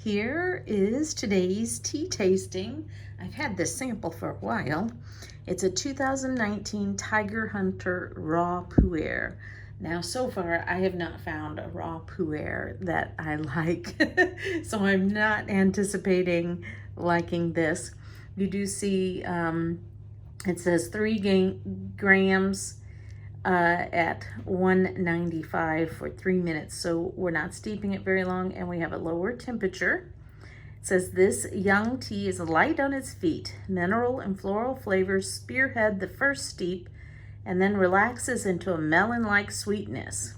Here is today's tea tasting. I've had this sample for a while. It's a 2019 Tiger Hunter Raw Puer. Now, so far, I have not found a raw puer that I like, so I'm not anticipating liking this. You do see it says 3 grams at 195 for 3 minutes, so we're not steeping it very long, and we have a lower temperature. It says this young tea is light on its feet. Mineral and floral flavors spearhead the first steep and then relaxes into a melon-like sweetness,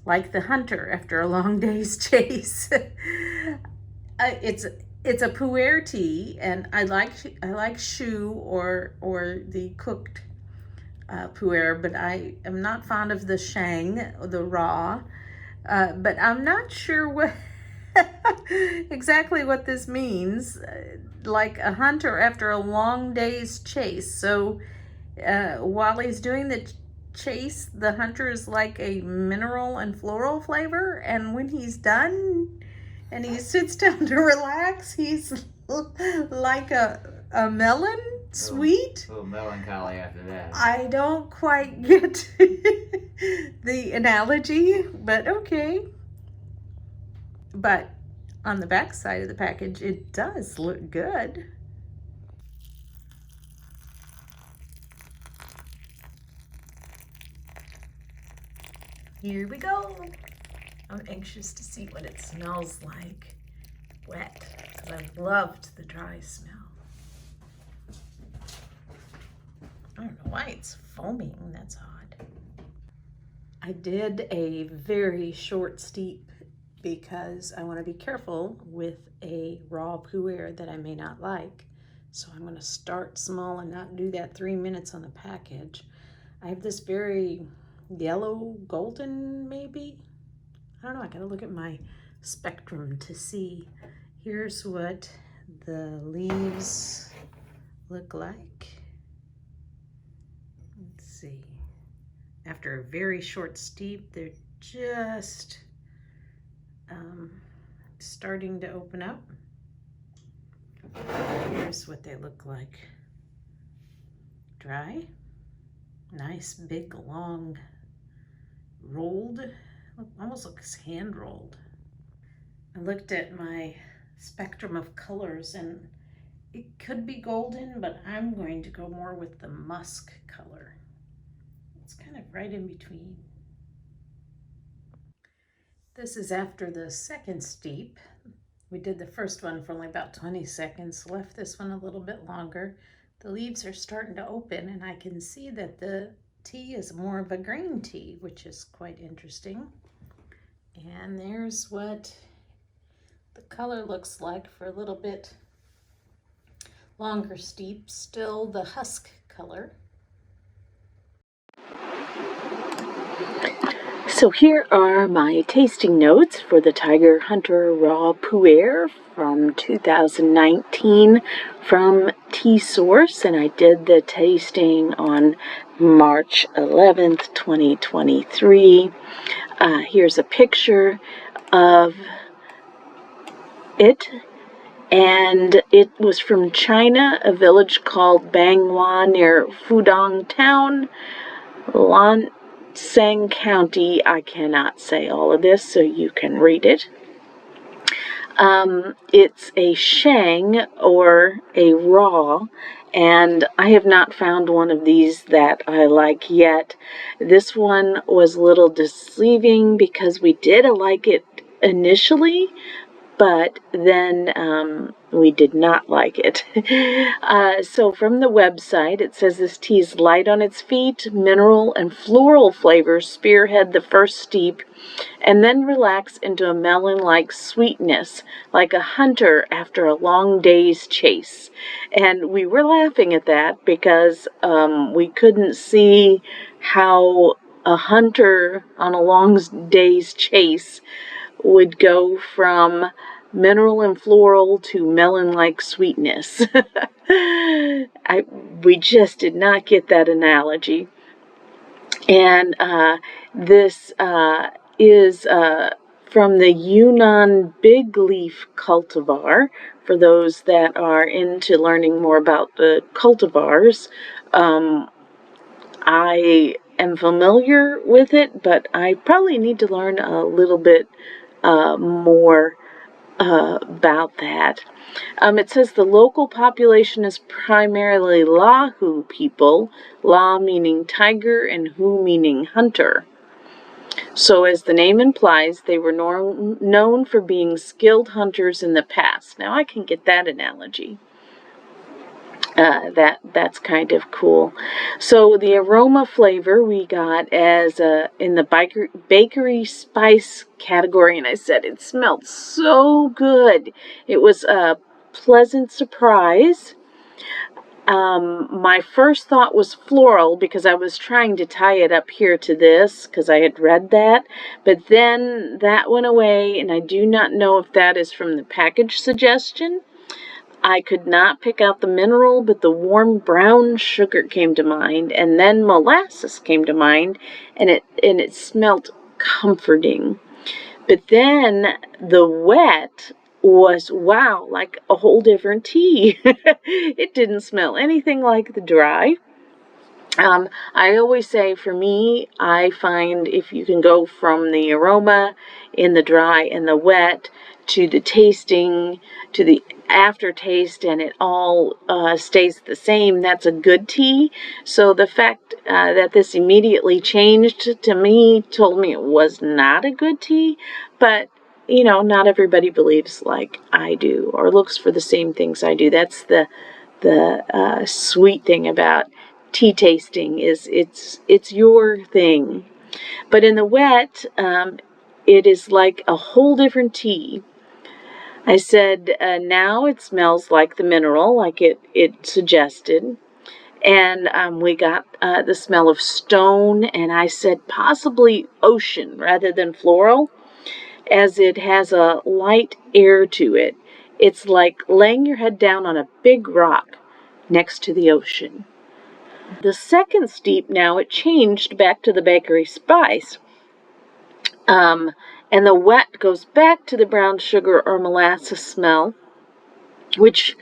like the hunter after a long day's chase. It's a puer tea, and I like shu or the cooked puer, but I am not fond of the shang, the raw. But I'm not sure what exactly what this means. Like a hunter after a long day's chase. So while he's doing the chase, the hunter is like a mineral and floral flavor, and when he's done and he sits down to relax, he's like a melon, sweet. A little melancholy after that. I don't quite get the analogy, but okay. But on the back side of the package, it does look good. Here we go. I'm anxious to see what it smells like wet, because I loved the dry smell. I don't know why it's foaming, that's odd. I did a very short steep because I want to be careful with a raw puer that I may not like. So I'm going to start small and not do that 3 minutes on the package. I have this very yellow golden, maybe? I don't know, I gotta look at my spectrum to see. Here's what the leaves look like. Let's see. After a very short steep, they're just starting to open up. Here's what they look like. Dry. Nice, big, long, rolled. Almost looks hand rolled. I looked at my spectrum of colors, and it could be golden, but I'm going to go more with the musk color. It's kind of right in between. This is after the second steep. We did the first one for only about 20 seconds, left this one a little bit longer. The leaves are starting to open, and I can see that the tea is more of a green tea, which is quite interesting. And there's what the color looks like for a little bit longer steep, still the husk color. So here are my tasting notes for the Tiger Hunter Raw Puer from 2019 from Tea Source, and I did the tasting on March 11th, 2023. Here's a picture of it, and it was from China, a village called Banghua near Fudong Town, Lansing County. I cannot say all of this, so you can read it. It's a shang or a raw, and I have not found one of these that I like yet. This one was a little deceiving because we did like it initially, but then we did not like it. So from the website, it says this tea is light on its feet, mineral and floral flavors spearhead the first steep, and then relax into a melon-like sweetness, like a hunter after a long day's chase. And we were laughing at that because we couldn't see how a hunter on a long day's chase would go from mineral and floral to melon-like sweetness. We just did not get that analogy. And this is from the Yunnan big leaf cultivar. For those that are into learning more about the cultivars, I am familiar with it, but I probably need to learn a little bit more about that. It says the local population is primarily Lahu people, La meaning tiger and Hu meaning hunter. So, as the name implies, they were known for being skilled hunters in the past. Now, I can get that analogy. That's kind of cool. So the aroma flavor we got as in the bakery spice category, and I said it smelled so good. It was a pleasant surprise. My first thought was floral because I was trying to tie it up here to this because I had read that, but then that went away, and I do not know if that is from the package suggestion. I could not pick out the mineral, but the warm brown sugar came to mind, and then molasses came to mind, and it smelt comforting. But then the wet was, wow, like a whole different tea. It didn't smell anything like the dry. I always say, for me, I find if you can go from the aroma in the dry and the wet to the tasting to the aftertaste, and it all stays the same, that's a good tea. So the fact that this immediately changed to me told me it was not a good tea, but you know, not everybody believes like I do or looks for the same things I do. That's the sweet thing about tea tasting, is it's your thing. But in the wet, it is like a whole different tea. I said, now it smells like the mineral, like it suggested. And we got the smell of stone, and I said possibly ocean rather than floral, as it has a light air to it. It's like laying your head down on a big rock next to the ocean. The second steep, now it changed back to the bakery spice. And the wet goes back to the brown sugar or molasses smell, which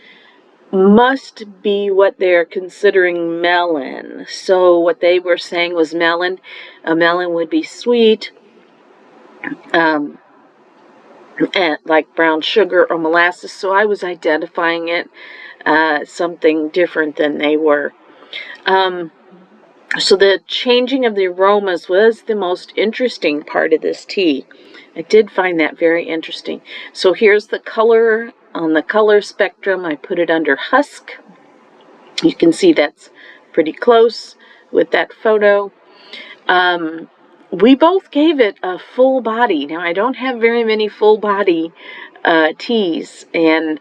must be what they're considering melon. So what they were saying was melon. A melon would be sweet, and like brown sugar or molasses. So I was identifying it something different than they were. So the changing of the aromas was the most interesting part of this tea. I did find that very interesting. So here's the color. On the color spectrum, I put it under husk. You can see that's pretty close with that photo. We both gave it a full body. Now, I don't have very many full body teas, and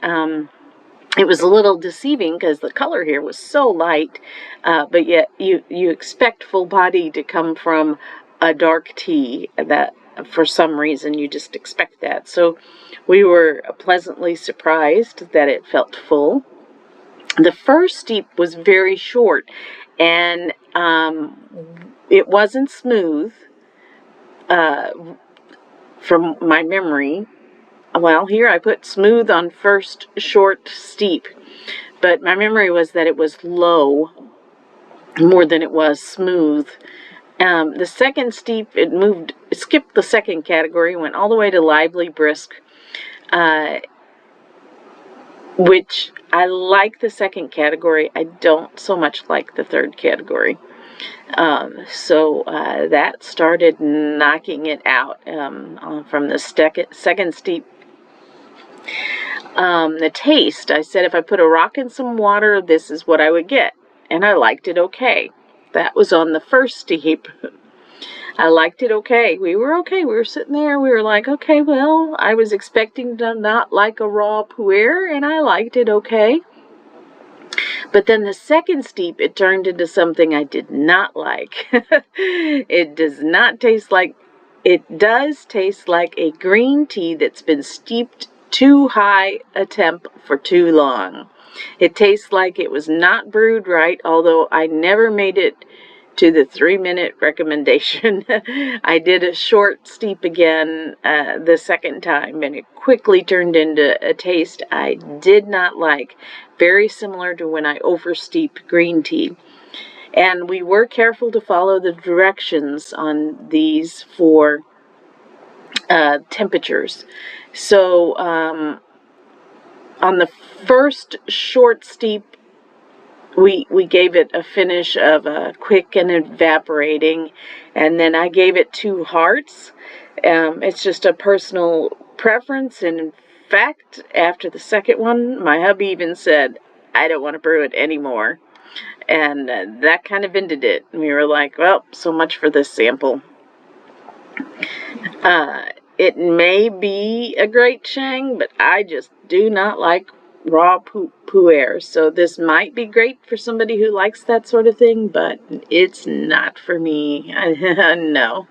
it was a little deceiving because the color here was so light, but yet you expect full body to come from a dark tea. That for some reason you just expect that. So we were pleasantly surprised that it felt full. The first steep was very short, and it wasn't smooth from my memory. Well, here I put smooth on first, short, steep. But my memory was that it was low more than it was smooth. The second steep, it skipped the second category, went all the way to lively brisk, which I like the second category. I don't so much like the third category. So that started knocking it out from the second steep. The taste, I said if I put a rock in some water, this is what I would get. And I liked it okay. That was on the first steep. I liked it okay. We were okay. We were sitting there. We were like, okay, well, I was expecting to not like a raw puer, and I liked it okay. But then the second steep, it turned into something I did not like. It does taste like a green tea that's been steeped too high a temp for too long. It tastes like it was not brewed right, although I never made it to the 3-minute recommendation. I did a short steep again the second time, and it quickly turned into a taste I did not like, very similar to when I oversteep green tea. And we were careful to follow the directions on these for temperatures. So on the first short steep, we gave it a finish of quick and evaporating, and then I gave it 2 hearts. It's just a personal preference, and in fact, after the second one, my hubby even said, I don't want to brew it anymore. And that kind of ended it. We were like, well, so much for this sample. It may be a great Shang, but I just do not like raw puer. So this might be great for somebody who likes that sort of thing, but it's not for me. No.